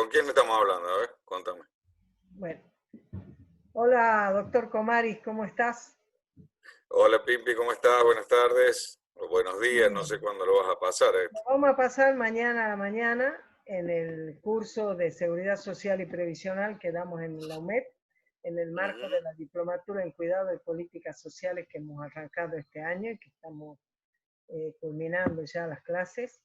¿Con quién estamos hablando? A ver, contame. Bueno, hola, doctor Comaris, ¿cómo estás? Hola Pimpi, ¿cómo estás? Buenas tardes, o buenos días, no sé Bien. cuándo lo vas a pasar Lo esto. vamos a pasar mañana a la mañana en el curso de Seguridad Social y Previsional que damos en la UMED, en el marco de Ujú. la Diplomatura en Cuidado de Políticas Sociales que hemos arrancado este año y que estamos culminando ya las clases.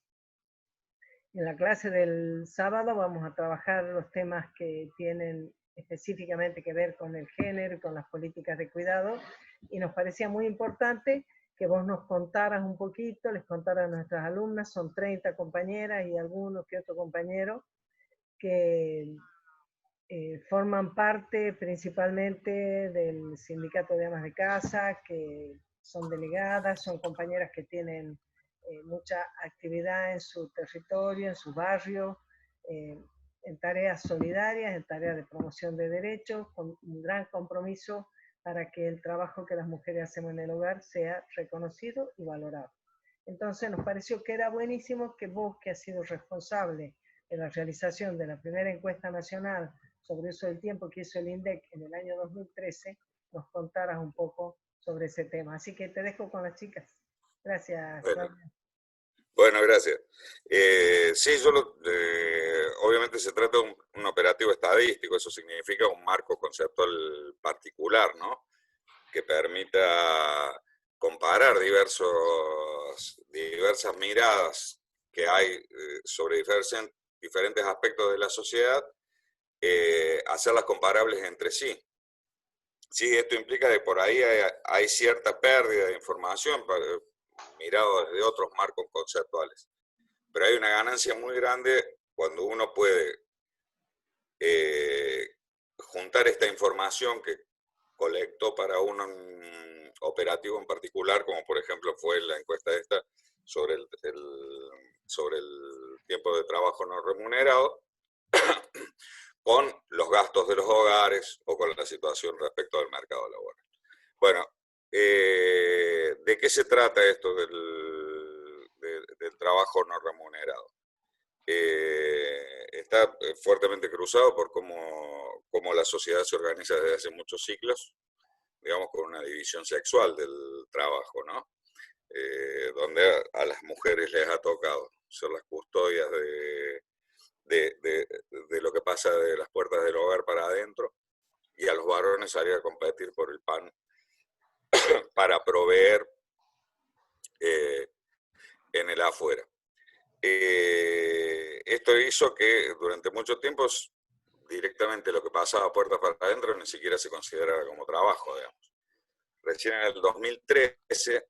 En la clase del sábado vamos a trabajar los temas que tienen específicamente que ver con el género y con las políticas de cuidado, y nos parecía muy importante que vos nos contaras un poquito, les contaras a nuestras alumnas, son 30 compañeras y algunos que otro compañero que forman parte principalmente del sindicato de amas de casa, que son delegadas, son compañeras que tienen mucha actividad en su territorio, en su barrio, eh, en tareas solidarias, en tareas de promoción de derechos, con un gran compromiso para que el trabajo que las mujeres hacemos en el hogar sea reconocido y valorado. Entonces nos pareció que era buenísimo que vos, que has sido responsable de la realización de la primera encuesta nacional sobre uso del tiempo que hizo el INDEC en el año 2013, nos contaras un poco sobre ese tema. Así que te dejo con las chicas. Gracias, Bueno, Claudia. bueno, gracias. Sí, obviamente se trata de un operativo estadístico, eso significa un marco conceptual particular, ¿no? Que permita comparar diversas miradas que hay sobre diferentes aspectos de la sociedad, hacerlas comparables entre sí. Sí, esto implica que por ahí hay cierta pérdida de información mirado desde otros marcos conceptuales. Pero hay una ganancia muy grande cuando uno puede juntar esta información que colectó para un operativo en particular, como por ejemplo fue la encuesta esta sobre sobre el tiempo de trabajo no remunerado, con los gastos de los hogares o con la situación respecto al mercado laboral. Bueno, ¿de qué se trata esto del trabajo no remunerado? Está fuertemente cruzado por cómo la sociedad se organiza desde hace muchos siglos, digamos, con una división sexual del trabajo, ¿no? Donde a las mujeres les ha tocado ser las custodias de lo que pasa de las puertas del hogar para adentro, y a los varones salir a competir por el pan para proveer eh, en el afuera. Esto hizo que durante mucho tiempo directamente lo que pasaba puertas para adentro ni siquiera se considerara como trabajo, digamos. Recién en el 2013,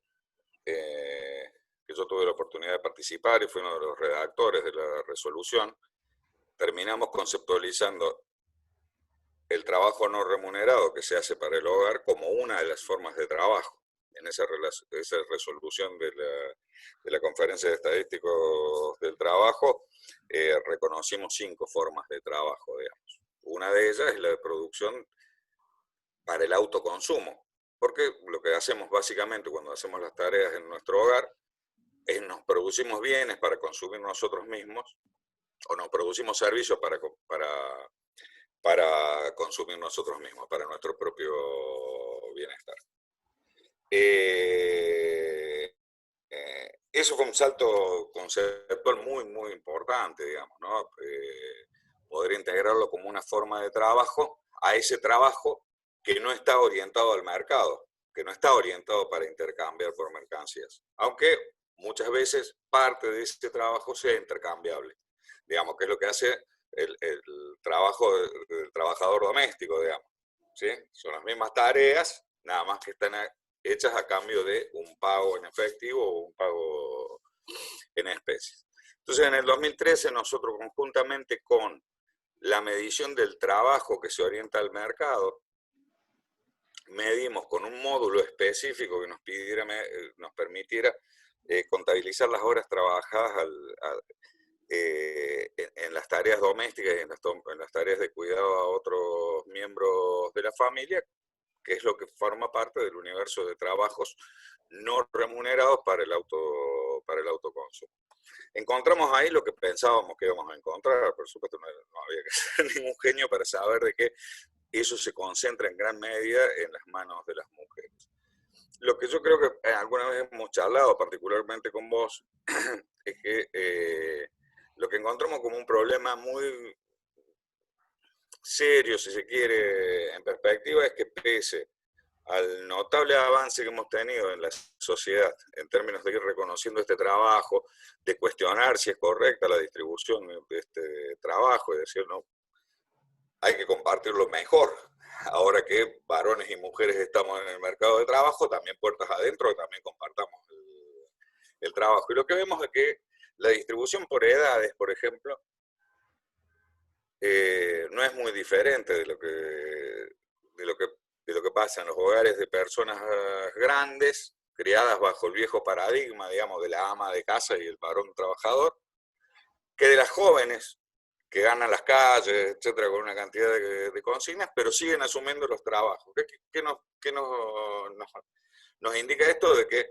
que yo tuve la oportunidad de participar y fui uno de los redactores de la resolución, terminamos conceptualizando el trabajo no remunerado que se hace para el hogar como una de las formas de trabajo. En esa resolución de la Conferencia de Estadísticos del Trabajo, reconocimos 5 formas de trabajo, digamos. Una de ellas es la de producción para el autoconsumo, porque lo que hacemos básicamente cuando hacemos las tareas en nuestro hogar es nos producimos bienes para consumir nosotros mismos, o nos producimos servicios para consumir nosotros mismos, para nuestro propio bienestar. Eso fue un salto conceptual muy importante, digamos, ¿no? Poder integrarlo como una forma de trabajo a ese trabajo que no está orientado al mercado, que no está orientado para intercambiar por mercancías, aunque muchas veces parte de ese trabajo sea intercambiable, digamos, que es lo que hace el trabajo del trabajador doméstico, digamos, ¿sí? Son las mismas tareas, nada más que están hechas a cambio de un pago en efectivo o un pago en especies. Entonces, en el 2013, nosotros conjuntamente con la medición del trabajo que se orienta al mercado, medimos con un módulo específico que nos permitiera contabilizar las horas trabajadas en las tareas domésticas y en las tareas de cuidado a otros miembros de la familia, que es lo que forma parte del universo de trabajos no remunerados para el autoconsumo. Encontramos ahí lo que pensábamos que íbamos a encontrar. Por supuesto, no había que ser ningún genio para saber de que eso se concentra en gran medida en las manos de las mujeres. Lo que yo creo que alguna vez hemos charlado, particularmente con vos, es que lo que encontramos como un problema muy serio, si se quiere, en perspectiva, es que pese al notable avance que hemos tenido en la sociedad en términos de ir reconociendo este trabajo, de cuestionar si es correcta la distribución de este trabajo, y decir, no, hay que compartirlo mejor. Ahora que varones y mujeres estamos en el mercado de trabajo, también puertas adentro, también compartamos el trabajo. Y lo que vemos es que la distribución por edades, por ejemplo, no es muy diferente de lo que pasa en los hogares de personas grandes, criadas bajo el viejo paradigma, digamos, de la ama de casa y el varón trabajador, que de las jóvenes que ganan las calles, etcétera, con una cantidad de consignas, pero siguen asumiendo los trabajos. ¿Qué nos indica esto? De que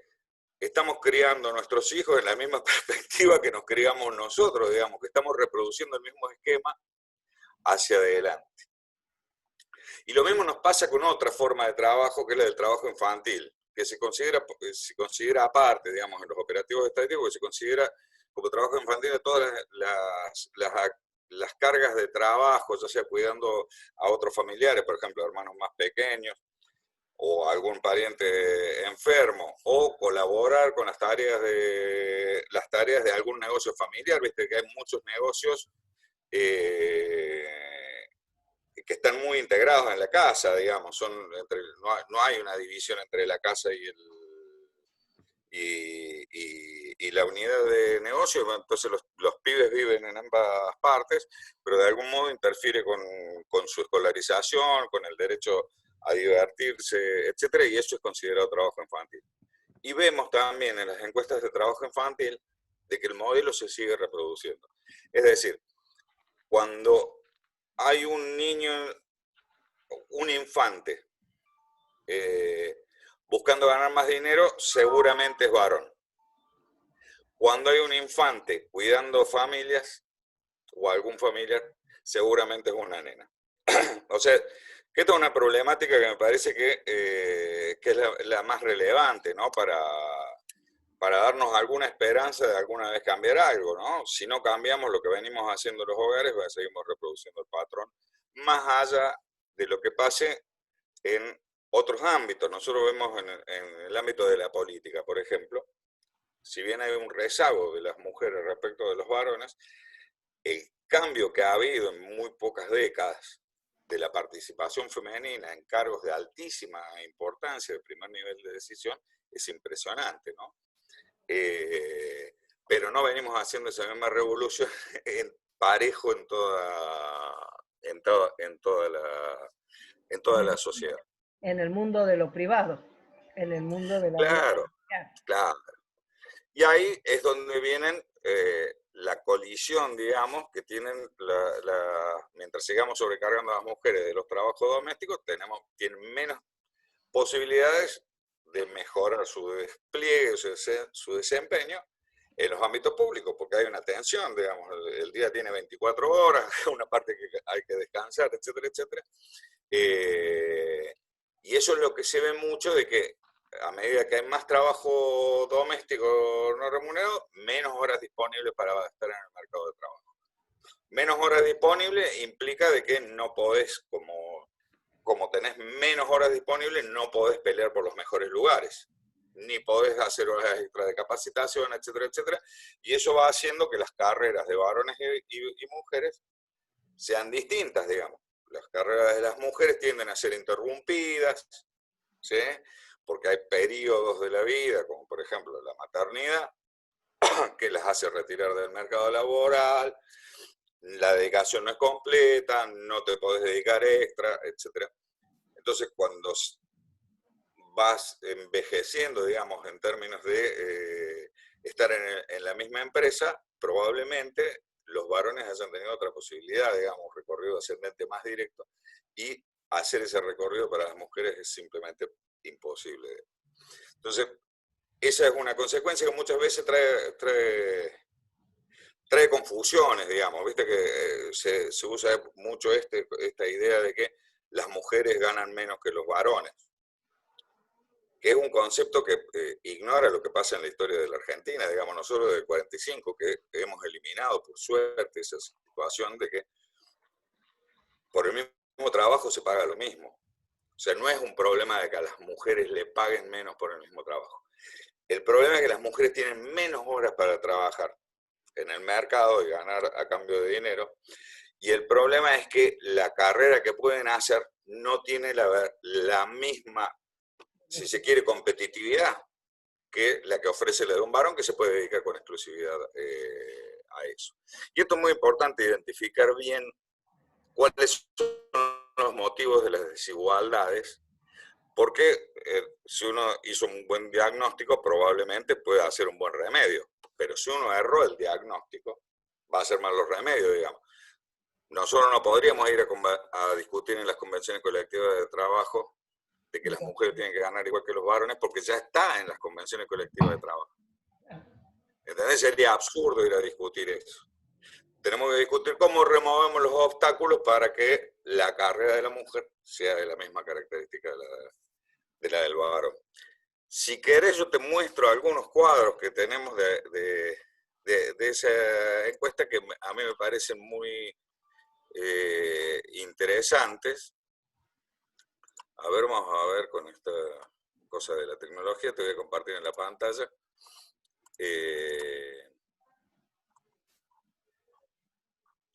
estamos criando a nuestros hijos en la misma perspectiva que nos criamos nosotros, digamos, que estamos reproduciendo el mismo esquema hacia adelante. Y lo mismo nos pasa con otra forma de trabajo, que es la del trabajo infantil, que se considera aparte, digamos, en los operativos estadísticos, que se considera como trabajo infantil de todas las cargas de trabajo, ya sea cuidando a otros familiares, por ejemplo, hermanos más pequeños, o algún pariente enfermo, o colaborar con las tareas de algún negocio familiar. Viste que hay muchos negocios que están muy integrados en la casa, digamos, no hay una división entre la casa y la unidad de negocio. Entonces los pibes viven en ambas partes, pero de algún modo interfiere con su escolarización, con el derecho a divertirse, etcétera, y eso es considerado trabajo infantil. Y vemos también en las encuestas de trabajo infantil de que el modelo se sigue reproduciendo. Es decir, cuando hay un niño, un infante, buscando ganar más dinero, seguramente es varón. Cuando hay un infante cuidando familias o algún familiar, seguramente es una nena. O sea, que esta es una problemática que me parece que es la más relevante, ¿no? Para darnos alguna esperanza de alguna vez cambiar algo, ¿no? Si no cambiamos lo que venimos haciendo en los hogares, seguimos reproduciendo el patrón, más allá de lo que pase en otros ámbitos. Nosotros vemos en el ámbito de la política, por ejemplo, si bien hay un rezago de las mujeres respecto de los varones, el cambio que ha habido en muy pocas décadas de la participación femenina en cargos de altísima importancia, de primer nivel de decisión, es impresionante, ¿no? Pero no venimos haciendo esa misma revolución parejo en toda la sociedad. En el mundo de lo privado, en el mundo de la Claro, vida. claro. Y ahí es donde vienen la colisión, digamos, que tienen mientras sigamos sobrecargando a las mujeres de los trabajos domésticos, tienen menos posibilidades de mejorar su despliegue, su desempeño en los ámbitos públicos, porque hay una tensión, digamos, el día tiene 24 horas, una parte que hay que descansar, etcétera, etcétera. Y eso es lo que se ve mucho, de que a medida que hay más trabajo doméstico no remunerado, menos horas disponibles para estar en el mercado de trabajo. Menos horas disponibles implica de que no podés, como tenés menos horas disponibles, no podés pelear por los mejores lugares, ni podés hacer horas extra de capacitación, etcétera, etcétera. Y eso va haciendo que las carreras de varones y mujeres sean distintas, digamos. Las carreras de las mujeres tienden a ser interrumpidas, ¿sí? Porque hay periodos de la vida, como por ejemplo la maternidad, que las hace retirar del mercado laboral, la dedicación no es completa, no te podés dedicar extra, etc. Entonces, cuando vas envejeciendo, digamos, en términos de estar en la misma empresa, probablemente los varones hayan tenido otra posibilidad, digamos, recorrido ascendente más directo, y hacer ese recorrido para las mujeres es simplemente imposible. Entonces, esa es una consecuencia que muchas veces trae trae confusiones, digamos. Viste que se usa mucho esta idea de que las mujeres ganan menos que los varones, que es un concepto que ignora lo que pasa en la historia de la Argentina, digamos, nosotros del 45, que hemos eliminado por suerte esa situación de que por el mismo trabajo se paga lo mismo. O sea, no es un problema de que a las mujeres le paguen menos por el mismo trabajo. El problema es que las mujeres tienen menos horas para trabajar en el mercado y ganar a cambio de dinero. Y el problema es que la carrera que pueden hacer no tiene la misma, si se quiere, competitividad que la que ofrece la de un varón, que se puede dedicar con exclusividad a eso. Y esto es muy importante, identificar bien cuáles son los motivos de las desigualdades, porque si uno hizo un buen diagnóstico, probablemente pueda hacer un buen remedio, pero si uno erró el diagnóstico, va a ser mal los remedios, digamos. Nosotros no podríamos ir a discutir en las convenciones colectivas de trabajo de que las mujeres tienen que ganar igual que los varones, porque ya está en las convenciones colectivas de trabajo. ¿Entendés? Sería absurdo ir a discutir eso. Tenemos que discutir cómo removemos los obstáculos para que la carrera de la mujer sea de la misma característica de la del varón. Si querés, yo te muestro algunos cuadros que tenemos de esa encuesta que a mí me parecen muy interesantes. A ver, vamos a ver con esta cosa de la tecnología, te voy a compartir en la pantalla.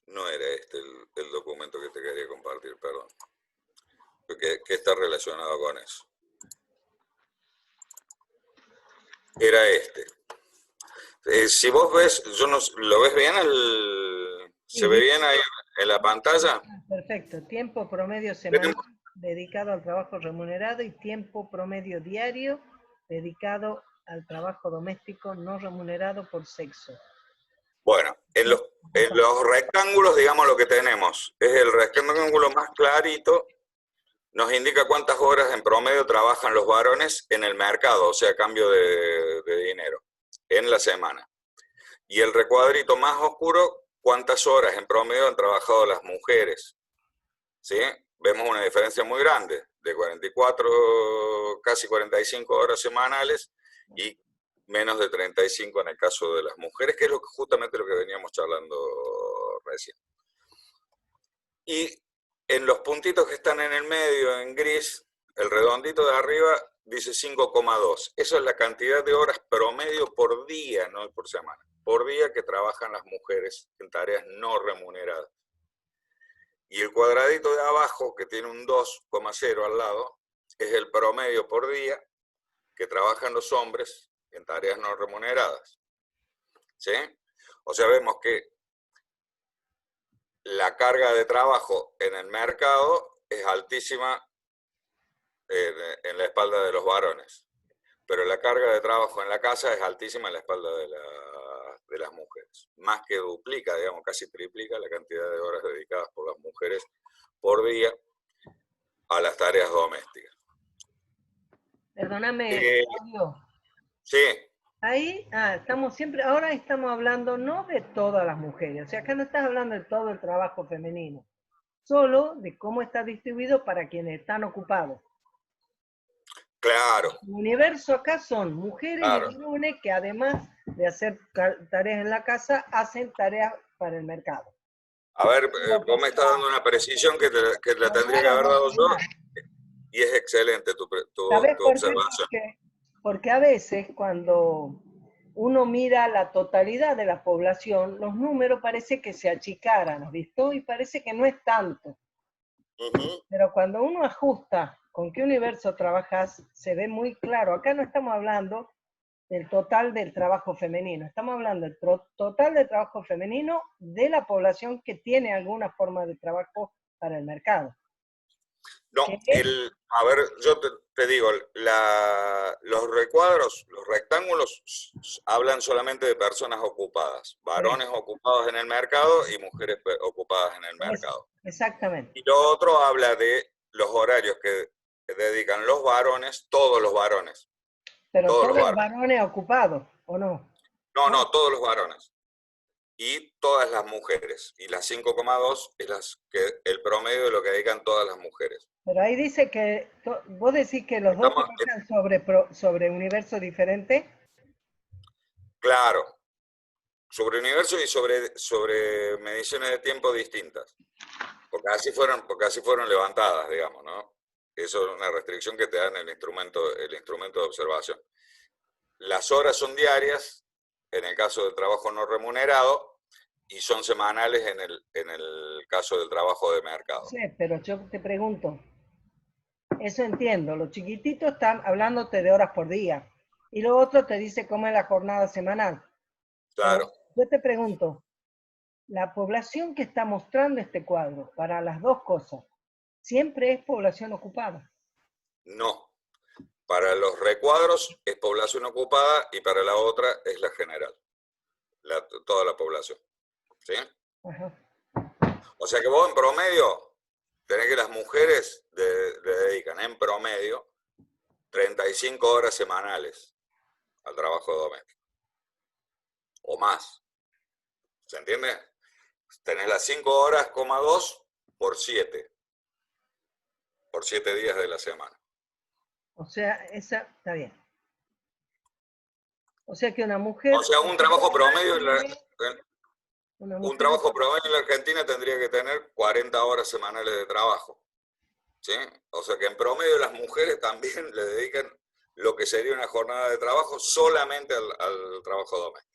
No era este el documento que te quería compartir, perdón. Que está relacionado con eso. Era este. Si vos ves, yo no, ¿lo ves bien? ¿Se ve bien ahí en la pantalla? Perfecto. Tiempo promedio semanal dedicado al trabajo remunerado y tiempo promedio diario dedicado al trabajo doméstico no remunerado por sexo. Bueno, en los rectángulos, digamos, lo que tenemos es el rectángulo más clarito, nos indica cuántas horas en promedio trabajan los varones en el mercado, o sea, a cambio de dinero, en la semana. Y el recuadrito más oscuro, cuántas horas en promedio han trabajado las mujeres. ¿Sí? Vemos una diferencia muy grande, de 44, casi 45 horas semanales y menos de 35 en el caso de las mujeres, que es justamente lo que veníamos charlando recién. Y en los puntitos que están en el medio, en gris, el redondito de arriba dice 5,2. Eso es la cantidad de horas promedio por día, no por semana, por día que trabajan las mujeres en tareas no remuneradas. Y el cuadradito de abajo, que tiene un 2,0 al lado, es el promedio por día que trabajan los hombres en tareas no remuneradas. ¿Sí? O sea, vemos que la carga de trabajo en el mercado es altísima en la espalda de los varones, pero la carga de trabajo en la casa es altísima en la espalda de las mujeres. Más que duplica, digamos, casi triplica la cantidad de horas dedicadas por las mujeres por día a las tareas domésticas. Perdóname, Claudio. Sí. Ahí, ahora estamos hablando no de todas las mujeres, o sea, acá no estás hablando de todo el trabajo femenino, solo de cómo está distribuido para quienes están ocupados. Claro. El universo acá son mujeres y varones que además de hacer tareas en la casa, hacen tareas para el mercado. A ver, vos me estás dando una precisión que la tendría que haber dado yo, y es excelente tu observación. Porque a veces cuando uno mira la totalidad de la población, los números parece que se achicaran, ¿has visto? Y parece que no es tanto. Pero cuando uno ajusta con qué universo trabajas, se ve muy claro. Acá no estamos hablando del total del trabajo femenino, estamos hablando del total del trabajo femenino de la población que tiene alguna forma de trabajo para el mercado. No, a ver, yo te digo, los recuadros, los rectángulos hablan solamente de personas ocupadas, varones ocupados en el mercado y mujeres ocupadas en el mercado. Exactamente. Y lo otro habla de los horarios que dedican los varones, todos los varones. Pero todos los varones ocupados, ¿o no? No, todos los varones. y todas las mujeres. Y las 5,2 es el promedio de lo que dedican todas las mujeres. Pero ahí dice que, vos decís que los dos Estamos, trabajan sobre universos diferentes. claro, sobre universo y sobre mediciones de tiempo distintas. Porque así fueron levantadas, digamos, ¿no? Eso es una restricción que te dan el instrumento de observación. Las horas son diarias, en el caso del trabajo no remunerado, y son semanales en el caso del trabajo de No mercado. sé, pero yo te pregunto, eso entiendo, los chiquititos están hablándote de horas por día y lo otro te dice cómo es la jornada semanal. Pero Claro, yo te pregunto, la población que está mostrando este cuadro para las dos cosas, siempre es población ocupada. no. Para los recuadros es población ocupada y para la otra es la general, toda la población. ¿Sí? Ajá. O sea que vos en promedio tenés que las mujeres le dedican en promedio 35 horas semanales al trabajo doméstico. O más. ¿Se entiende? Tenés las 5 horas, 2 por 7. Por 7 días de la semana. O sea, esa está bien. O sea que una O mujer sea, un trabajo promedio una un mujer trabajo promedio en la Argentina tendría que tener 40 horas semanales de trabajo. ¿Sí? O sea que en promedio las mujeres también le dedican lo que sería una jornada de trabajo solamente al trabajo doméstico.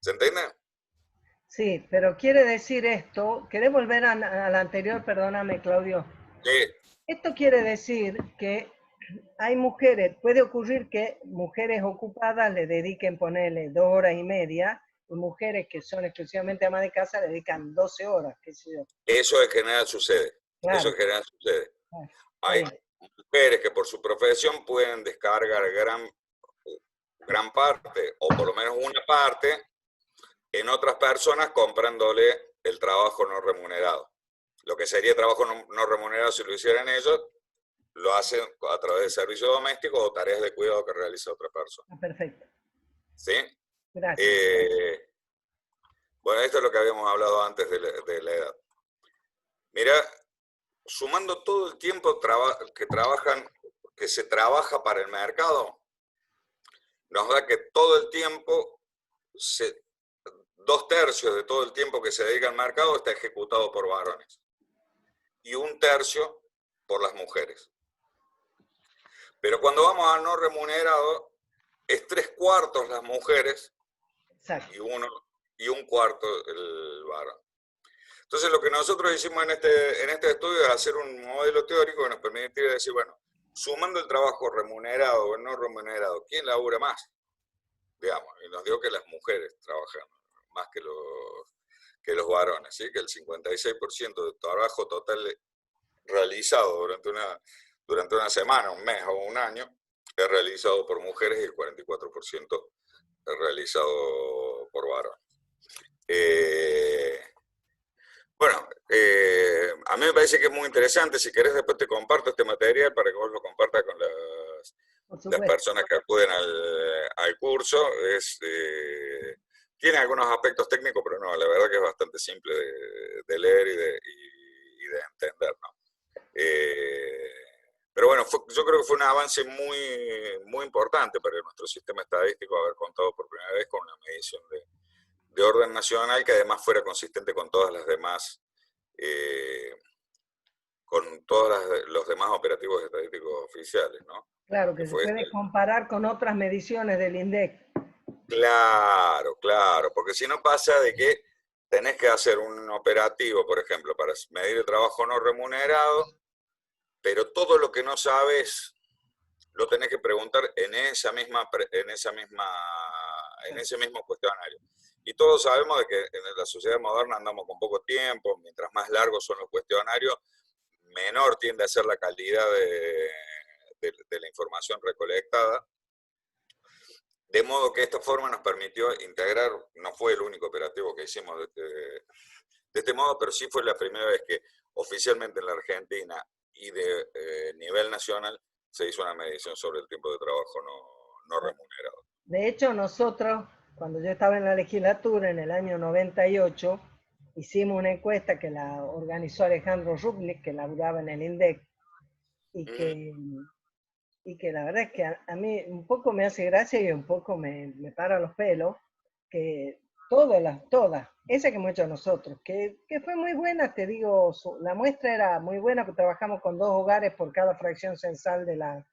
¿Se entiende? Sí, pero quiere decir esto, ¿querés volver a la anterior? Perdóname, Claudio. Sí, Esto quiere decir que hay mujeres, puede ocurrir que mujeres ocupadas le dediquen, ponerle 2 horas y media, y mujeres que son exclusivamente amas de casa le dedican 12 horas, qué sé yo. eso en general sucede. Eso Claro, en general sucede. claro, está Hay bien. mujeres que por su profesión pueden descargar gran parte, o por lo menos una parte, en otras personas comprándole el trabajo no remunerado. Lo que sería trabajo no remunerado si lo hicieran ellos, lo hacen a través de servicio doméstico o tareas de cuidado que realiza otra persona. Ah, perfecto. ¿Sí? Gracias. Eh, bueno, esto es lo que habíamos hablado antes de la edad. Mira, sumando todo el tiempo que se trabaja para el mercado, nos da que todo el tiempo, 2/3 de todo el tiempo que se dedica al mercado está ejecutado por varones y 1/3 por las mujeres. Pero cuando vamos a no remunerado, es 3/4 las mujeres Exacto. y 1/4 el varón. Entonces lo que nosotros hicimos en este estudio es hacer un modelo teórico que nos permitiría decir, bueno, sumando el trabajo remunerado o no remunerado, ¿quién labura más? Digamos, y nos dio que las mujeres trabajan más que los varones, ¿sí? Que el 56% del trabajo total realizado durante una semana, un mes o un año es realizado por mujeres y el 44% es realizado por varones. Bueno, a mí me parece que es muy interesante. Si querés, después te comparto este material para que vos lo compartas con Por las supuesto. personas que acuden al curso. Tiene algunos aspectos técnicos, pero no, la verdad que es bastante simple de leer y de entender, ¿no? Pero bueno, yo creo que fue un avance muy importante para nuestro sistema estadístico haber contado por primera vez con una medición de orden nacional que además fuera consistente con todas las demás, con todos los demás operativos estadísticos oficiales, ¿no? Claro, Que que se fue puede comparar con otras mediciones del INDEC. claro, porque si no pasa de que tenés que hacer un operativo, por ejemplo, para medir el trabajo no remunerado, pero todo lo que no sabes lo tenés que preguntar en ese mismo cuestionario. Y todos sabemos de que en la sociedad moderna andamos con poco tiempo, mientras más largos son los cuestionarios, menor tiende a ser la calidad de la información recolectada. De modo que esta forma nos permitió integrar, no fue el único operativo que hicimos de este modo, pero sí fue la primera vez que oficialmente en la Argentina y de nivel nacional se hizo una medición sobre el tiempo de trabajo no remunerado. De hecho, nosotros cuando yo estaba en la legislatura en el año 98, hicimos una encuesta que la organizó Alejandro Rublik, que laburaba en el INDEC, y que, y que la verdad es que a mí un poco me hace gracia y un poco me para los pelos, que todas, esa que hemos hecho nosotros, que fue muy buena, te digo, la muestra era muy buena, porque trabajamos con 2 hogares por cada fracción censal de la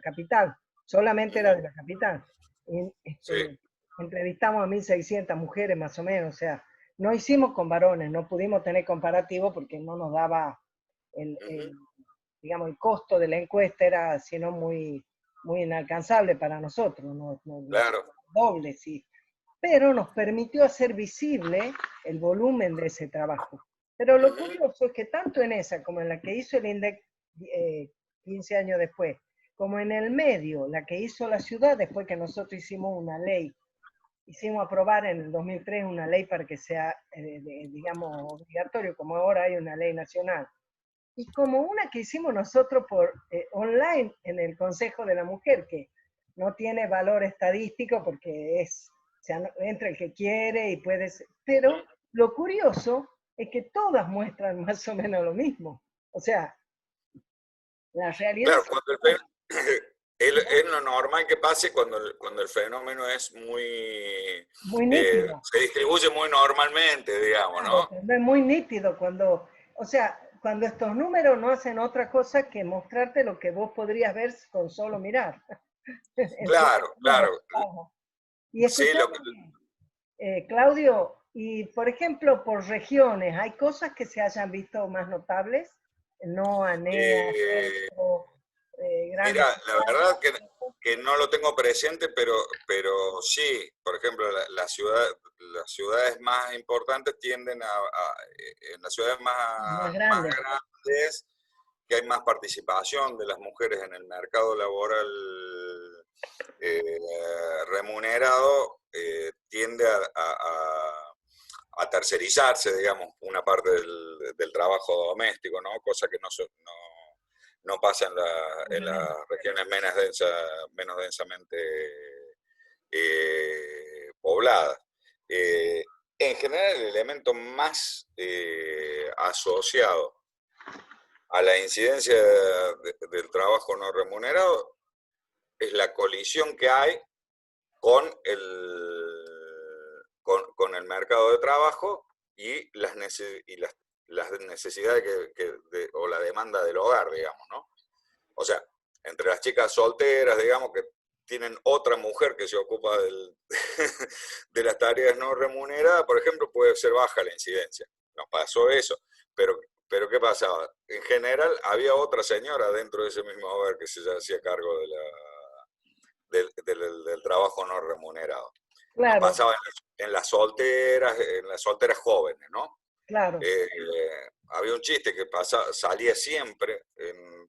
capital, solamente era de la capital. Y, Sí. entrevistamos a 1.600 mujeres más o menos, o sea, no hicimos con varones, no pudimos tener comparativo porque no nos daba digamos, el costo de la encuesta era, sino muy, muy inalcanzable para nosotros, no Claro. doble, sí. Pero nos permitió hacer visible el volumen de ese trabajo. Pero lo curioso es que tanto en esa como en la que hizo el INDEC 15 años después, como en el medio, la que hizo la ciudad después que nosotros hicimos una ley, hicimos aprobar en el 2003 una ley para que sea, digamos, obligatorio, como ahora hay una ley nacional, y como una que hicimos nosotros por online en el Consejo de la Mujer, que no tiene valor estadístico porque o sea, entra el que quiere y puede ser, pero lo curioso es que todas muestran más o menos lo mismo. O sea, la realidad Claro, es cuando es lo normal que pase cuando el fenómeno es muy nítido. se distribuye muy normalmente, digamos, Claro, ¿no? es muy nítido cuando, o sea, cuando estos números no hacen otra cosa que mostrarte lo que vos podrías ver con solo mirar. Entonces, Claro, claro. y Sí, escuchame, Claudio, y por ejemplo, por regiones, ¿hay cosas que se hayan visto más notables? No, ANEA, eh, centro, mira, grandes la ciudades. verdad que no lo tengo presente, pero sí, por ejemplo, las ciudades más importantes tienden en las ciudades Más más grandes. grandes, que hay más participación de las mujeres en el mercado laboral remunerado, tiende a tercerizarse, digamos, una parte del trabajo doméstico, ¿no? Cosa que no pasa en las regiones menos densamente pobladas. En general, el elemento más asociado a la incidencia del trabajo no remunerado es la colisión que hay con con el mercado de trabajo y las necesidades o la demanda del hogar, digamos, ¿no? O sea, entre las chicas solteras, digamos, que tienen otra mujer que se ocupa de las tareas no remuneradas, por ejemplo, puede ser baja la incidencia. Nos pasó eso, pero ¿qué pasaba? En general había otra señora dentro de ese mismo hogar que se hacía cargo del trabajo no remunerado. Nos Claro, pasaba en en las solteras jóvenes, ¿no? claro. Había un chiste que salía siempre,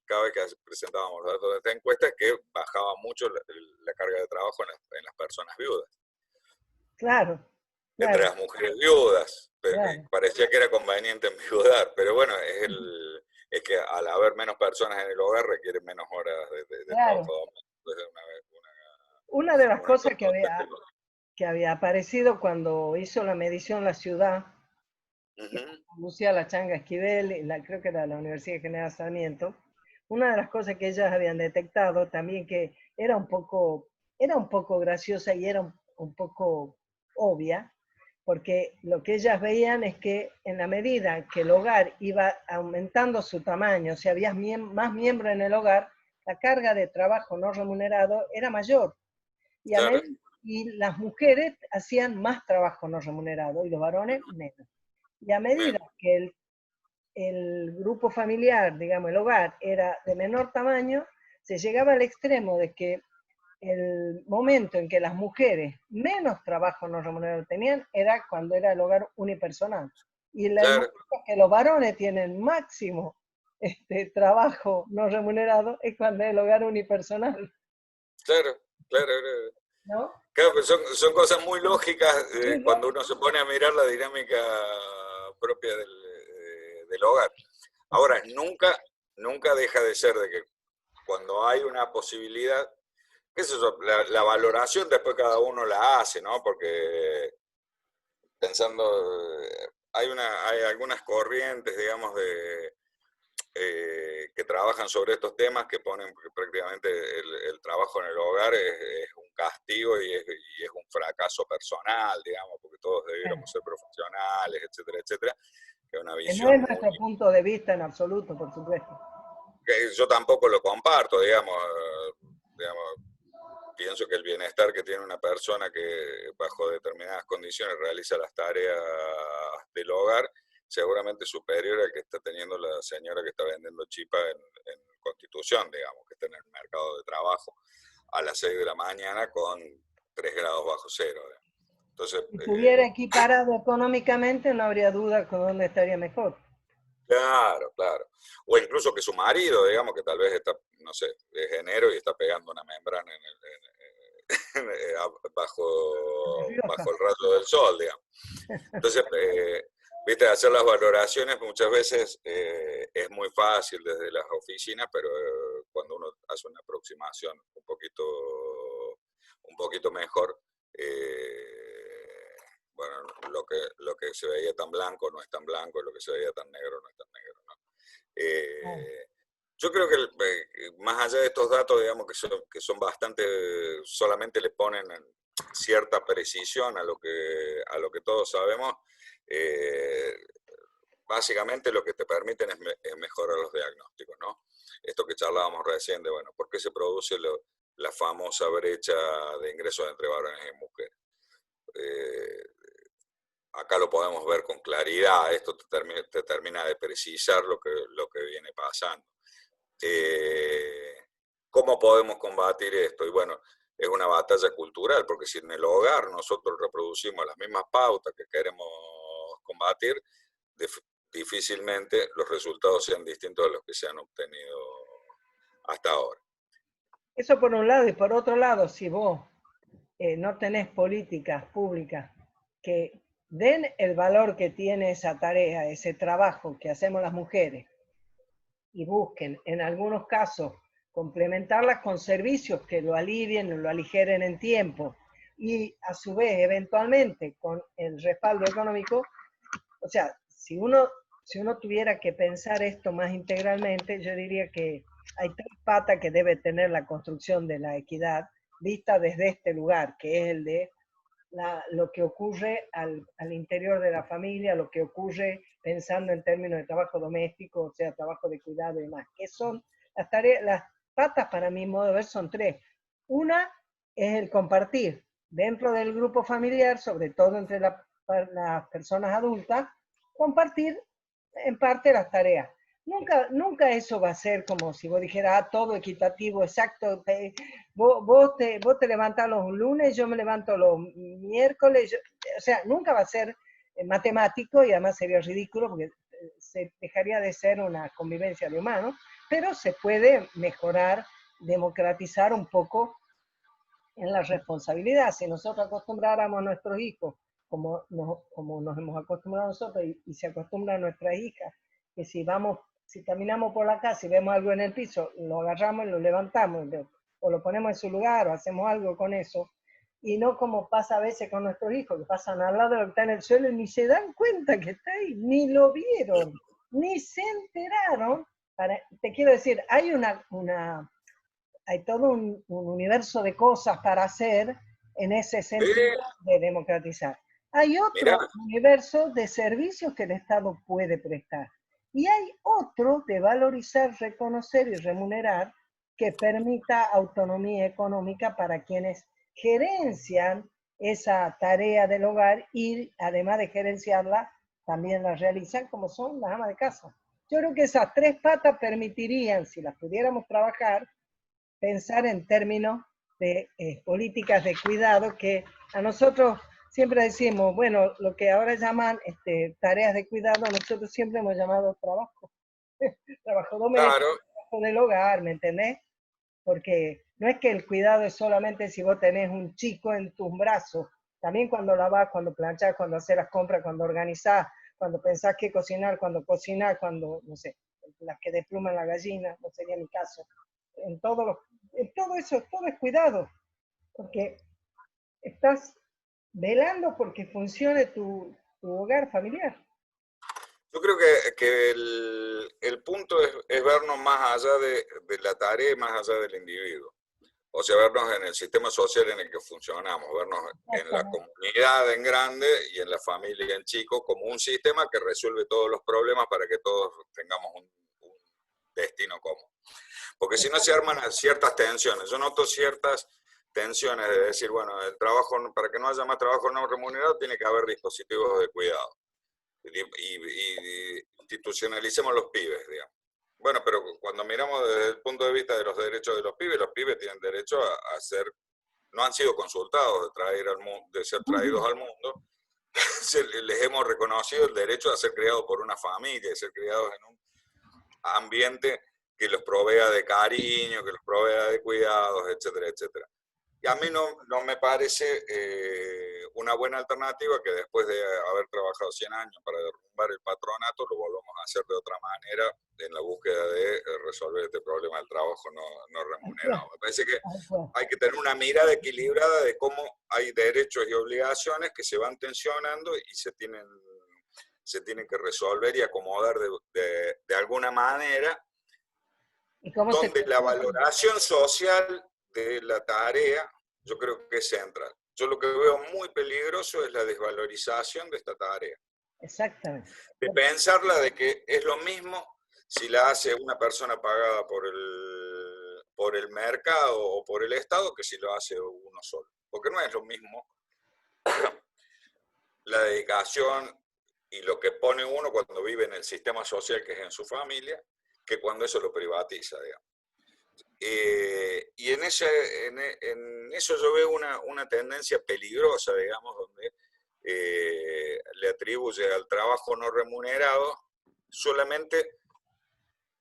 cada vez que presentábamos los datos de esta encuesta, que bajaba mucho la carga de trabajo en las personas viudas, Claro, entre claro, las mujeres viudas. claro, Parecía que era conveniente enviudar, pero bueno, es que al haber menos personas en el hogar requiere menos horas de claro. trabajo doméstico. Entonces, Una de las una cosas cosa que había aparecido cuando hizo la medición la ciudad, que uh-huh. conducía la Changa Esquivel, y creo que era la Universidad General Sarmiento, una de las cosas que ellas habían detectado también que era un poco graciosa y era un poco obvia, porque lo que ellas veían es que en la medida que el hogar iba aumentando su tamaño, o sea, había más miembros en el hogar, la carga de trabajo no remunerado era mayor. Y, Claro, y las mujeres hacían más trabajo no remunerado y los varones menos. Y a medida menos, que el grupo familiar, digamos, el hogar, era de menor tamaño, se llegaba al extremo de que el momento en que las mujeres menos trabajo no remunerado tenían era cuando era el hogar unipersonal. Y el claro, momento en que los varones tienen máximo trabajo no remunerado es cuando es el hogar unipersonal, claro, claro, claro. ¿no? Claro, pues son cosas muy lógicas Muy cuando uno lógico. se pone a mirar la dinámica propia del hogar. Ahora, nunca deja de ser de que cuando hay una posibilidad qué sé yo, la valoración después cada uno la hace, ¿no? Porque pensando, hay algunas corrientes, digamos, que trabajan sobre estos temas que ponen que prácticamente el trabajo en el hogar es un castigo y es un fracaso personal, digamos, porque todos debiéramos ser profesionales, etcétera, etcétera, que es una Que no es visión muy, nuestro punto de vista en absoluto, por supuesto. que yo tampoco lo comparto, digamos, digamos, pienso que el bienestar que tiene una persona que bajo determinadas condiciones realiza las tareas del hogar seguramente es superior al que está teniendo la señora que está vendiendo chipa en Constitución, digamos, que está en el mercado de trabajo a las 6 de la mañana con 3 grados bajo cero. Digamos. Entonces, Si estuviera equiparado económicamente, no habría duda con dónde estaría mejor. claro, claro. O incluso que su marido, digamos, que tal vez está, no sé, es enero y está pegando una membrana bajo Rioja. el rayo del sol, digamos. Entonces, viste, hacer las valoraciones muchas veces es muy fácil desde las oficinas, pero cuando uno hace una aproximación un poquito mejor, bueno, lo que se veía tan blanco no es tan blanco, lo que se veía tan negro no es tan negro, ¿no? Ah, Yo creo que más allá de estos datos, digamos, que son bastante, solamente le ponen cierta precisión a lo que todos sabemos, eh, básicamente lo que te permiten es mejorar los diagnósticos, ¿no? Esto que charlábamos recién de, bueno, ¿por qué se produce la famosa brecha de ingresos entre varones y mujeres? Eh, Acá lo podemos ver con claridad, esto te termina de precisar lo que viene pasando. Eh, ¿Cómo podemos combatir esto? Y bueno, es una batalla cultural, porque si en el hogar nosotros reproducimos las mismas pautas que queremos combatir, difícilmente los resultados sean distintos a los que se han obtenido hasta ahora. eso por un lado, y por otro lado, si vos no tenés políticas públicas que den el valor que tiene esa tarea, ese trabajo que hacemos las mujeres, y busquen en algunos casos complementarlas con servicios que lo alivien o lo aligeren en tiempo, y a su vez eventualmente con el respaldo económico, o sea, si uno tuviera que pensar esto más integralmente, yo diría que hay tres patas que debe tener la construcción de la equidad vista desde este lugar, que es el de lo que ocurre al interior de la familia, lo que ocurre pensando en términos de trabajo doméstico, o sea, trabajo de cuidado y demás. ¿Qué son las tareas? Las patas, para mi modo de ver, son tres. Una es el compartir dentro del grupo familiar, sobre todo entre las personas adultas, compartir en parte las tareas. Nunca eso va a ser como si vos dijeras, todo equitativo, exacto. Vos te levantás los lunes, yo me levanto los miércoles. O sea, nunca va a ser matemático y además sería ridículo porque se dejaría de ser una convivencia de humanos, pero se puede mejorar, democratizar un poco en la responsabilidad. Si nosotros acostumbráramos a nuestros hijos como nos hemos acostumbrado nosotros y se acostumbra a nuestras hijas, que si caminamos por la casa y vemos algo en el piso, lo agarramos y lo levantamos, o lo ponemos en su lugar, o hacemos algo con eso, y no como pasa a veces con nuestros hijos, que pasan al lado de lo que está en el suelo y ni se dan cuenta que está ahí, ni lo vieron, ni se enteraron. Te quiero decir, hay todo un universo de cosas para hacer en ese sentido de democratizar. Hay Mirá, otro universo de servicios que el Estado puede prestar. Y hay otro de valorizar, reconocer y remunerar que permita autonomía económica para quienes gerencian esa tarea del hogar y además de gerenciarla, también la realizan como son las amas de casa. Yo creo que esas tres patas permitirían, si las pudiéramos trabajar, pensar en términos de políticas de cuidado que a nosotros siempre decimos, bueno, lo que ahora llaman tareas de cuidado, nosotros siempre hemos llamado trabajo, trabajo doméstico, claro, trabajo del hogar, ¿me entendés? Porque no es que el cuidado es solamente si vos tenés un chico en tus brazos, también cuando lavás, cuando planchás, cuando haces las compras, cuando organizás, cuando pensás qué cocinar, cuando cocinás, cuando, no sé, las que despluman la gallina, no sería mi caso, en todos los todo eso, todo es cuidado, porque estás velando porque funcione tu hogar familiar. Yo creo que el punto es vernos más allá de la tarea y más allá del individuo. O sea, vernos en el sistema social en el que funcionamos, vernos en la Exactamente. comunidad en grande y en la familia en chico como un sistema que resuelve todos los problemas para que todos tengamos un destino común. Porque si no se arman ciertas tensiones. Yo noto ciertas tensiones de decir, bueno, el trabajo, para que no haya más trabajo no remunerado, tiene que haber dispositivos de cuidado. Y institucionalicemos los pibes, digamos. Bueno, pero cuando miramos desde el punto de vista de los derechos de los pibes tienen derecho a ser, no han sido consultados de, traer al mundo, de ser traídos al mundo, les hemos reconocido el derecho a ser criados por una familia, de ser criados en un ambiente que los provea de cariño, que los provea de cuidados, etcétera, etcétera. Y a mí no me parece una buena alternativa que después de haber trabajado 100 años para derrumbar el patronato, lo volvamos a hacer de otra manera en la búsqueda de resolver este problema del trabajo no remunerado. Me parece que hay que tener una mirada equilibrada de cómo hay derechos y obligaciones que se van tensionando y se tienen que resolver y acomodar de alguna manera, ¿Y cómo se donde la valoración social de la tarea yo creo que es central. Yo lo que veo muy peligroso es la desvalorización de esta tarea. Exactamente. De pensarla de que es lo mismo si la hace una persona pagada por el mercado o por el Estado que si lo hace uno solo. Porque no es lo mismo la dedicación y lo que pone uno cuando vive en el sistema social que es en su familia, que cuando eso lo privatiza, digamos. Y en eso yo veo una tendencia peligrosa, digamos, donde le atribuye al trabajo no remunerado solamente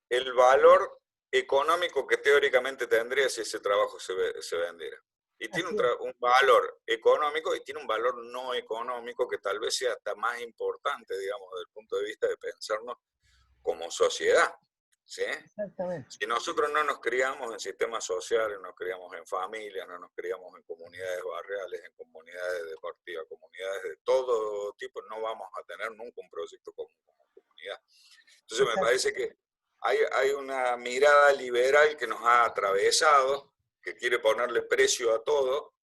el valor económico que teóricamente tendría si ese trabajo se vendiera. Y tiene un valor económico y tiene un valor no económico que tal vez sea hasta más importante, digamos, desde el punto de vista de pensarnos como sociedad. ¿Sí? Exactamente. Si nosotros no nos criamos en sistemas sociales, nos criamos en familias, no nos criamos en comunidades barriales, en comunidades deportivas, comunidades de todo tipo, no vamos a tener nunca un proyecto como comunidad. Entonces me parece que hay una mirada liberal que nos ha atravesado, que quiere ponerle precio a todo,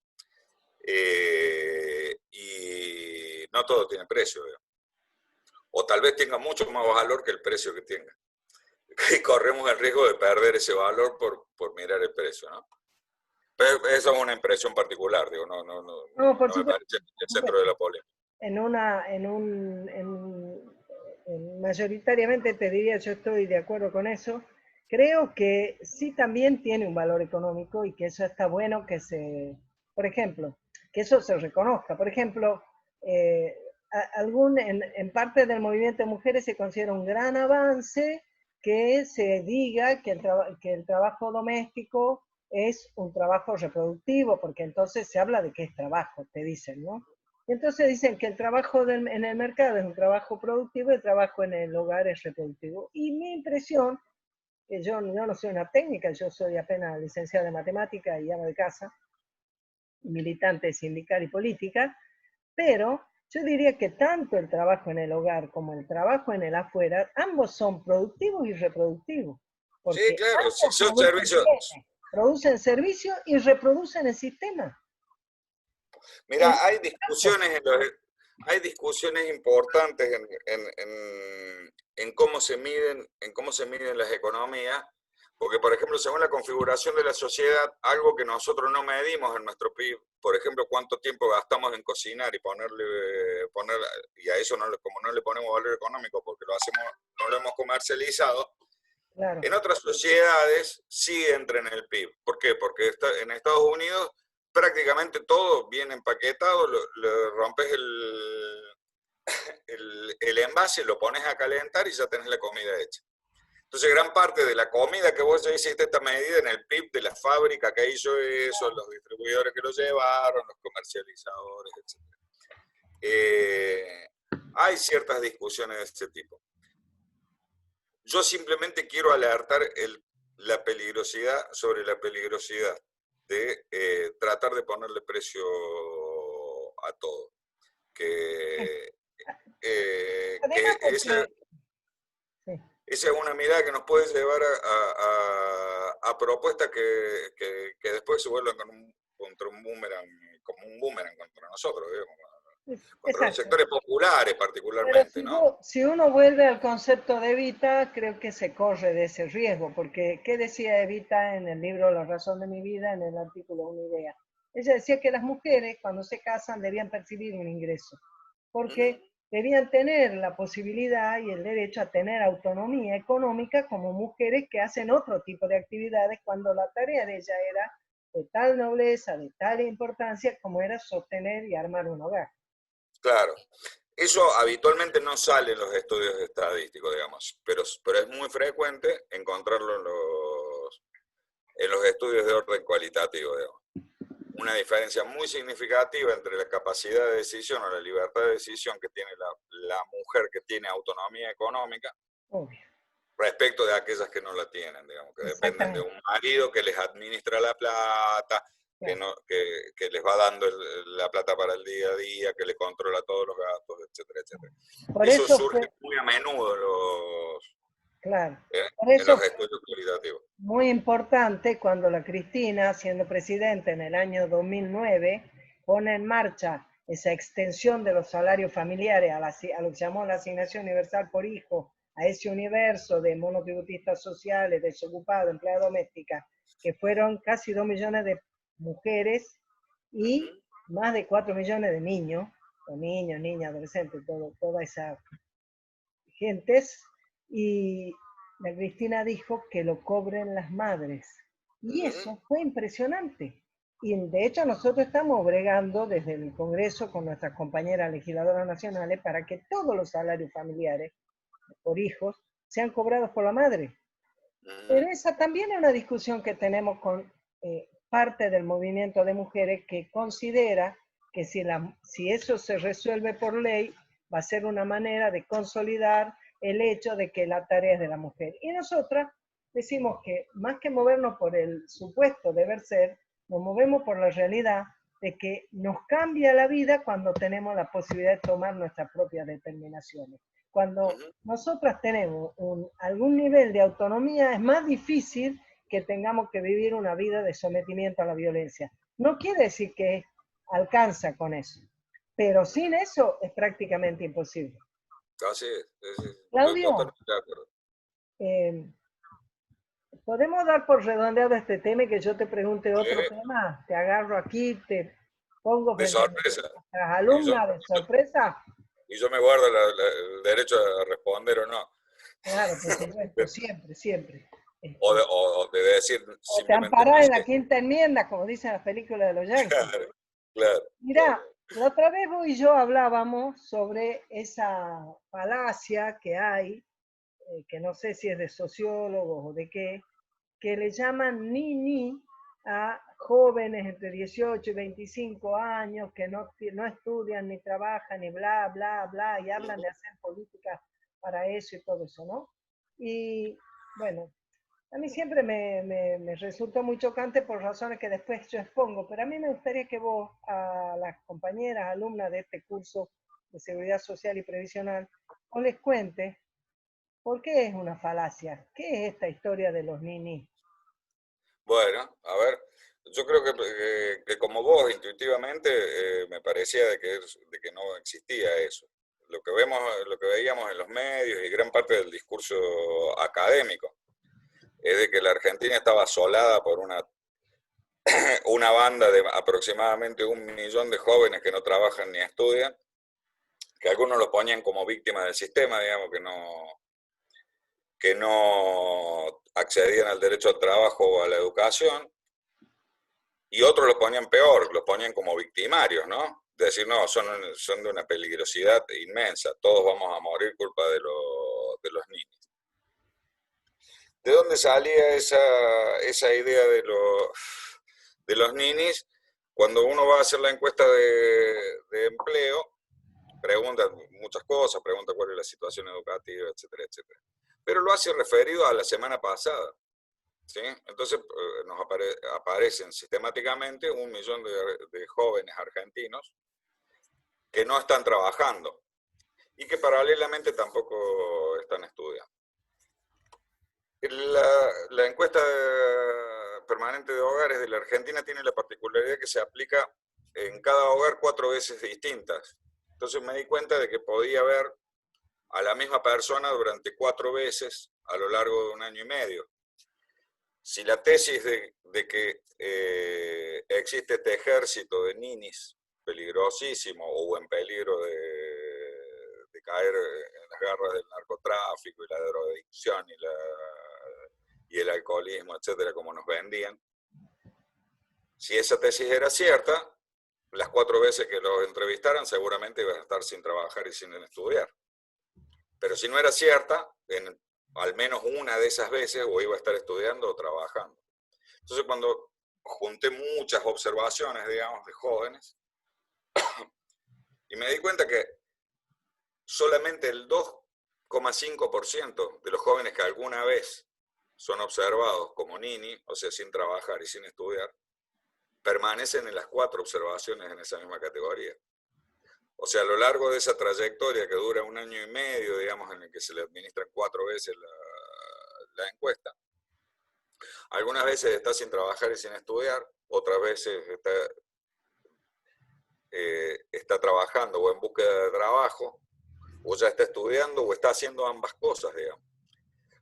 y no todo tiene precio, digamos. O tal vez tenga mucho más valor que el precio que tenga. Y corremos el riesgo de perder ese valor por mirar el precio, ¿no? Pero esa es una impresión particular, digo, No, por no me supuesto. parece el centro de la polémica. Mayoritariamente te diría, yo estoy de acuerdo con eso. Creo que sí también tiene un valor económico y que eso está bueno que por ejemplo, que eso se reconozca. Por ejemplo, en parte del movimiento de mujeres se considera un gran avance que se diga que el trabajo doméstico es un trabajo reproductivo, porque entonces se habla de que es trabajo, te dicen, ¿no? Y entonces dicen que el trabajo en el mercado es un trabajo productivo y el trabajo en el hogar es reproductivo. Y mi impresión, que yo no soy una técnica, yo soy apenas licenciada en matemática y ama de casa, militante sindical y política, pero yo diría que tanto el trabajo en el hogar como el trabajo en el afuera, ambos son productivos y reproductivos, Sí, porque claro, si ambos son servicios. producen servicios y reproducen el sistema. Mira, hay discusiones importantes en cómo se miden las economías, porque, por ejemplo, según la configuración de la sociedad, algo que nosotros no medimos en nuestro PIB, por ejemplo, cuánto tiempo gastamos en cocinar y y a eso como no le ponemos valor económico porque no lo hemos comercializado, Claro. en otras sociedades sí entra en el PIB. ¿Por qué? Porque en Estados Unidos prácticamente todo viene empaquetado, le rompes el envase, lo pones a calentar y ya tenés la comida hecha. Entonces, gran parte de la comida que vos ya hiciste está medida en el PIB de la fábrica que hizo eso, los distribuidores que lo llevaron, los comercializadores, etc. Hay ciertas discusiones de este tipo. Yo simplemente quiero alertar sobre la peligrosidad de tratar de ponerle precio a todo. Que, Además porque... Sí. esa es una mirada que nos puede llevar a propuestas que después se vuelven contra un boomerang, como un boomerang contra nosotros, digamos, contra los Exacto. sectores populares Pero particularmente, ¿no? si uno vuelve al concepto de Evita, creo que se corre de ese riesgo, porque ¿qué decía Evita en el libro La razón de mi vida, en el artículo Una idea? Ella decía que las mujeres cuando se casan debían percibir un ingreso, porque debían tener la posibilidad y el derecho a tener autonomía económica como mujeres que hacen otro tipo de actividades cuando la tarea de ella era de tal nobleza, de tal importancia como era sostener y armar un hogar. Claro. Eso habitualmente no sale en los estudios estadísticos, digamos, pero es muy frecuente encontrarlo en los estudios de orden cualitativo, digamos. Una diferencia muy significativa entre la capacidad de decisión o la libertad de decisión que tiene la mujer que tiene autonomía económica Obvio. respecto de aquellas que no la tienen, digamos, que dependen de Exactamente. un marido que les administra la plata, Claro. que les va dando la plata para el día a día, que le controla todos los gastos, etcétera, etcétera. Por Eso eso surge fue, muy a menudo claro, en, por en los eso fue estudios cualitativos. muy importante cuando la Cristina, siendo presidenta en el año 2009, pone en marcha esa extensión de los salarios familiares a lo que llamó la asignación universal por hijo, a ese universo de monotributistas sociales, desocupados, empleadas domésticas, que fueron casi 2 millones de mujeres y más de 4 millones de niños, o niños, niñas, adolescentes, toda esa gentes, y la Cristina dijo que lo cobren las madres. Y eso fue impresionante. Y de hecho nosotros estamos bregando desde el Congreso con nuestras compañeras legisladoras nacionales para que todos los salarios familiares por hijos sean cobrados por la madre. Pero esa también es una discusión que tenemos con parte del movimiento de mujeres que considera que si eso se resuelve por ley, va a ser una manera de consolidar el hecho de que la tarea es de la mujer. Y nosotras decimos que más que movernos por el supuesto deber ser, nos movemos por la realidad de que nos cambia la vida cuando tenemos la posibilidad de tomar nuestras propias determinaciones. Cuando nosotras tenemos algún nivel de autonomía, es más difícil que tengamos que vivir una vida de sometimiento a la violencia. No quiere decir que alcanza con eso, pero sin eso es prácticamente imposible. Así es, estoy Claudio, totalmente de acuerdo. eh, ¿podemos dar por redondeado este tema y que yo te pregunte otro tema? Te agarro aquí, te pongo De frente a sorpresa. nuestras Y yo, alumnas de sorpresa. y yo me guardo el derecho a responder o no. Claro, por supuesto, siempre, siempre. O de decir O te simplemente no amparás en la sé. quinta enmienda, como dicen las películas de los yanquis. Claro, claro, Mirá, claro. la otra vez vos y yo hablábamos sobre esa falacia que hay, que no sé si es de sociólogos o de qué, que le llaman ni a jóvenes entre 18 y 25 años que no estudian ni trabajan ni bla, bla, bla, y hablan de hacer políticas para eso y todo eso, ¿no? Y bueno, a mí siempre me resultó muy chocante por razones que después yo expongo, pero a mí me gustaría que vos, a las compañeras, alumnas de este curso de Seguridad Social y Previsional, os les cuentes por qué es una falacia, qué es esta historia de los ninis. Bueno, a ver, yo creo que como vos, intuitivamente, me parecía de que no existía eso. Lo que veíamos en los medios y gran parte del discurso académico es de que la Argentina estaba asolada por una banda de aproximadamente 1 millón de jóvenes que no trabajan ni estudian, que algunos los ponían como víctimas del sistema, digamos, que no accedían al derecho al trabajo o a la educación, y otros los ponían peor, los ponían como victimarios, ¿no? De decir, no, son de una peligrosidad inmensa, todos vamos a morir culpa de los niños. ¿De dónde salía esa idea de los ninis? Cuando uno va a hacer la encuesta de empleo, pregunta muchas cosas, pregunta cuál es la situación educativa, etcétera, etcétera. Pero lo hace referido a la semana pasada. ¿sí? Entonces nos aparecen sistemáticamente 1 millón de jóvenes argentinos que no están trabajando y que paralelamente tampoco están estudiando. La encuesta permanente de hogares de la Argentina tiene la particularidad que se aplica en cada hogar 4 veces distintas. Entonces me di cuenta de que podía ver a la misma persona durante 4 veces a lo largo de 1 año y medio. Si la tesis de que existe este ejército de ninis peligrosísimo o en peligro de caer en las garras del narcotráfico y la drogadicción y el alcoholismo, etcétera, como nos vendían, si esa tesis era cierta, las 4 veces que los entrevistaran seguramente iban a estar sin trabajar y sin estudiar. Pero si no era cierta, en al menos una de esas veces o iba a estar estudiando o trabajando. Entonces, cuando junté muchas observaciones, digamos, de jóvenes, y me di cuenta que solamente el 2,5% de los jóvenes que alguna vez son observados como nini, o sea, sin trabajar y sin estudiar, permanecen en las 4 observaciones en esa misma categoría. O sea, a lo largo de esa trayectoria que dura 1 año y medio, digamos, en el que se le administran 4 veces la encuesta, algunas veces está sin trabajar y sin estudiar, otras veces está trabajando o en búsqueda de trabajo, o ya está estudiando o está haciendo ambas cosas, digamos.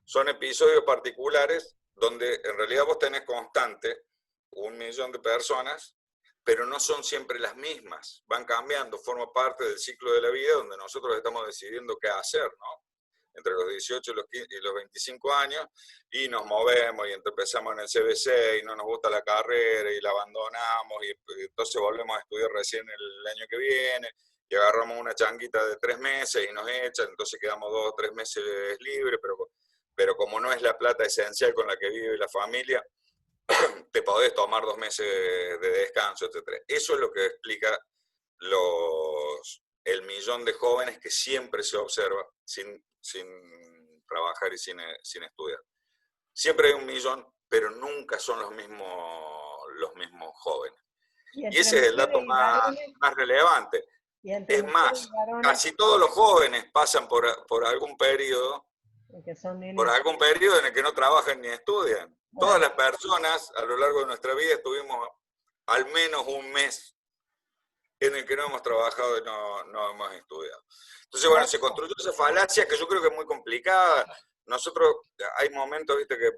Son episodios particulares donde en realidad vos tenés constante 1 millón de personas, pero no son siempre las mismas, van cambiando, forma parte del ciclo de la vida donde nosotros estamos decidiendo qué hacer, ¿no? Entre los 18 y los 25 años, y nos movemos y empezamos en el CBC y no nos gusta la carrera y la abandonamos y entonces volvemos a estudiar recién el año que viene y agarramos una changuita de 3 meses y nos echan, entonces quedamos 2 o 3 meses libres, pero como no es la plata esencial con la que vive la familia, te podés tomar 2 meses de descanso, etc. Eso es lo que explica el millón de jóvenes que siempre se observa sin trabajar y sin estudiar. Siempre hay 1 millón, pero nunca son los mismos jóvenes. Y ese es el dato más relevante. Es más, casi todos los jóvenes pasan por algún periodo en el que no trabajan ni estudian. Todas las personas a lo largo de nuestra vida estuvimos al menos 1 mes en el que no hemos trabajado y no hemos estudiado. Entonces, bueno, se construyó esa falacia que yo creo que es muy complicada. Nosotros, hay momentos, viste, que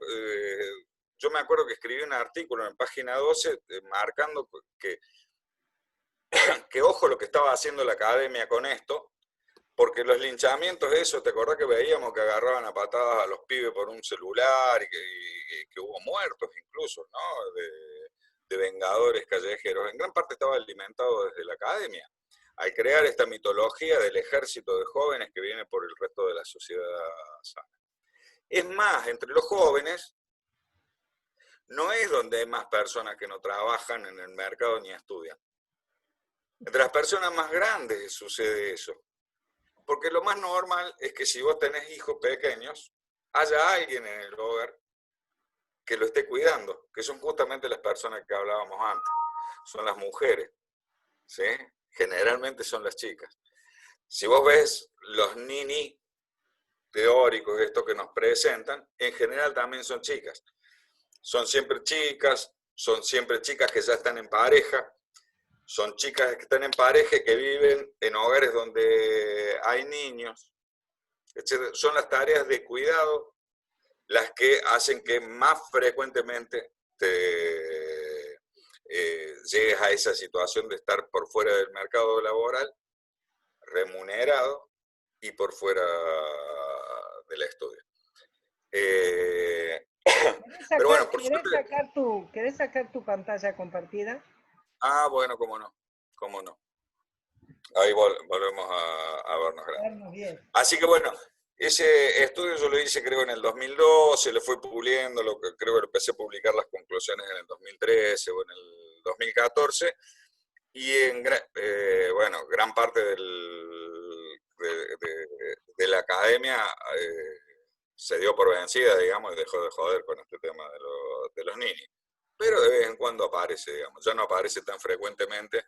yo me acuerdo que escribí un artículo en página 12 marcando que ojo lo que estaba haciendo la academia con esto, porque los linchamientos, eso, ¿te acordás que veíamos que agarraban a patadas a los pibes por un celular y que hubo muertos incluso, ¿no? De vengadores callejeros. En gran parte estaba alimentado desde la academia, al crear esta mitología del ejército de jóvenes que viene por el resto de la sociedad sana. Es más, entre los jóvenes no es donde hay más personas que no trabajan en el mercado ni estudian. Entre las personas más grandes sucede eso. Porque lo más normal es que si vos tenés hijos pequeños, haya alguien en el hogar que lo esté cuidando, que son justamente las personas que hablábamos antes. Son las mujeres, ¿sí? Generalmente son las chicas. Si vos ves los nini teóricos, estos que nos presentan, en general también son chicas. Son siempre chicas que ya están en pareja, son chicas que están en pareja, que viven en hogares donde hay niños, etc. Son las tareas de cuidado las que hacen que más frecuentemente llegues a esa situación de estar por fuera del mercado laboral, remunerado y por fuera del estudio. Pero bueno, por suerte... ¿Querés sacar tu pantalla compartida? Ah, bueno, cómo no. Ahí volvemos a vernos bien. Así que bueno, ese estudio yo lo hice creo en el 2012, lo fui puliendo, creo que lo empecé a publicar las conclusiones en el 2013 o en el 2014, y bueno, gran parte de la academia se dio por vencida, digamos, y dejó de joder con este tema de los ninis. Pero de vez en cuando aparece, digamos, ya no aparece tan frecuentemente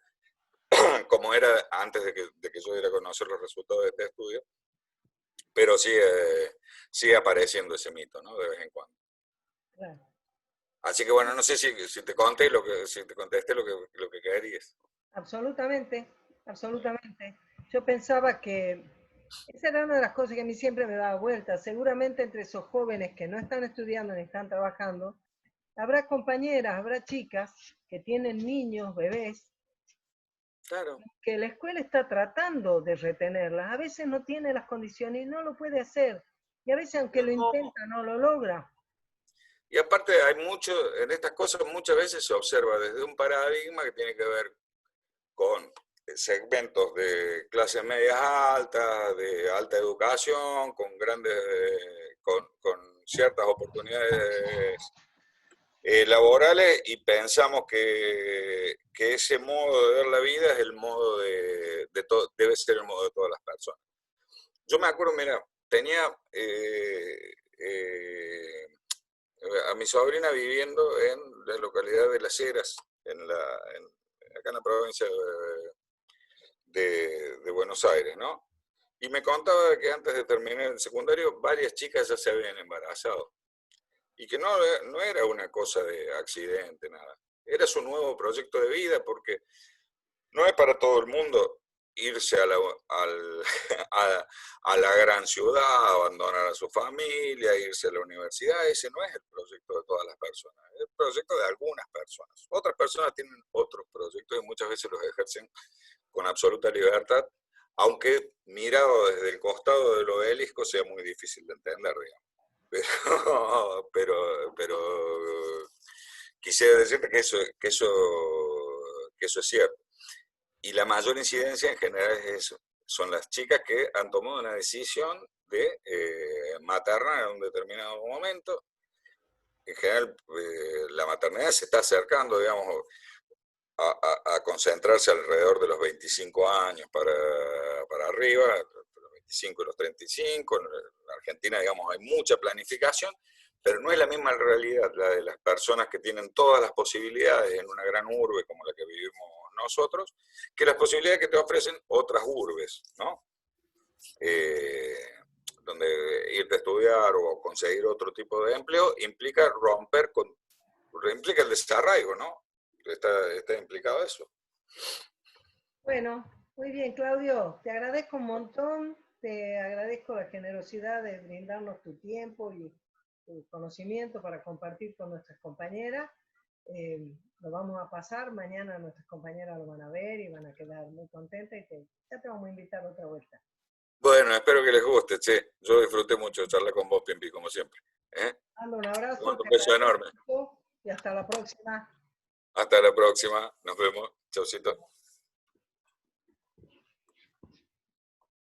como era antes de que yo diera a conocer los resultados de este estudio, pero sigue apareciendo ese mito, ¿no? De vez en cuando. Claro. Así que bueno, no sé si te conté si te contesté lo que querías. Absolutamente, absolutamente. Yo pensaba que esa era una de las cosas que a mí siempre me daba vuelta. Seguramente entre esos jóvenes que no están estudiando ni están trabajando, habrá compañeras, habrá chicas que tienen niños, bebés, Claro. que la escuela está tratando de retenerlas. A veces no tiene las condiciones y no lo puede hacer. Y a veces aunque lo No. intenta, no lo logra. Y aparte hay mucho, en estas cosas muchas veces se observa desde un paradigma que tiene que ver con segmentos de clases medias altas, de alta educación, con con ciertas oportunidades laborales, y pensamos que ese modo de ver la vida es el modo debe ser el modo de todas las personas. Yo me acuerdo, mira, tenía a mi sobrina viviendo en la localidad de Las Heras, acá en la provincia de Buenos Aires, ¿no? Y me contaba que antes de terminar el secundario, varias chicas ya se habían embarazado. Y que no era una cosa de accidente, nada. Era su nuevo proyecto de vida, porque no es para todo el mundo irse a la gran ciudad, abandonar a su familia, irse a la universidad. Ese no es el proyecto de todas las personas, es el proyecto de algunas personas. Otras personas tienen otros proyectos y muchas veces los ejercen con absoluta libertad, aunque mirado desde el costado del obelisco sea muy difícil de entender, digamos. Pero quisiera decirte que eso es cierto. Y la mayor incidencia en general es eso. Son las chicas que han tomado una decisión de maternar en un determinado momento. En general, la maternidad se está acercando, digamos, a concentrarse alrededor de los 25 años para arriba, los 25 y los 35. En Argentina, digamos, hay mucha planificación, pero no es la misma realidad la de las personas que tienen todas las posibilidades en una gran urbe como la que vivimos nosotros, que las posibilidades que te ofrecen otras urbes, ¿no? Donde irte a estudiar o conseguir otro tipo de empleo implica implica el desarraigo, ¿no? Está implicado eso. Bueno, muy bien, Claudio. Te agradezco un montón. Te agradezco la generosidad de brindarnos tu tiempo y tu conocimiento para compartir con nuestras compañeras. Lo vamos a pasar. Mañana nuestras compañeras lo van a ver y van a quedar muy contentas y ya te vamos a invitar otra vuelta. Bueno, espero que les guste, che. Yo disfruté mucho de charlar con vos, Pimpi, como siempre. ¿Eh? Mando un Te abrazo, mando un te beso enorme. agradezco y hasta la próxima. Hasta la próxima. Nos vemos. Chaucito.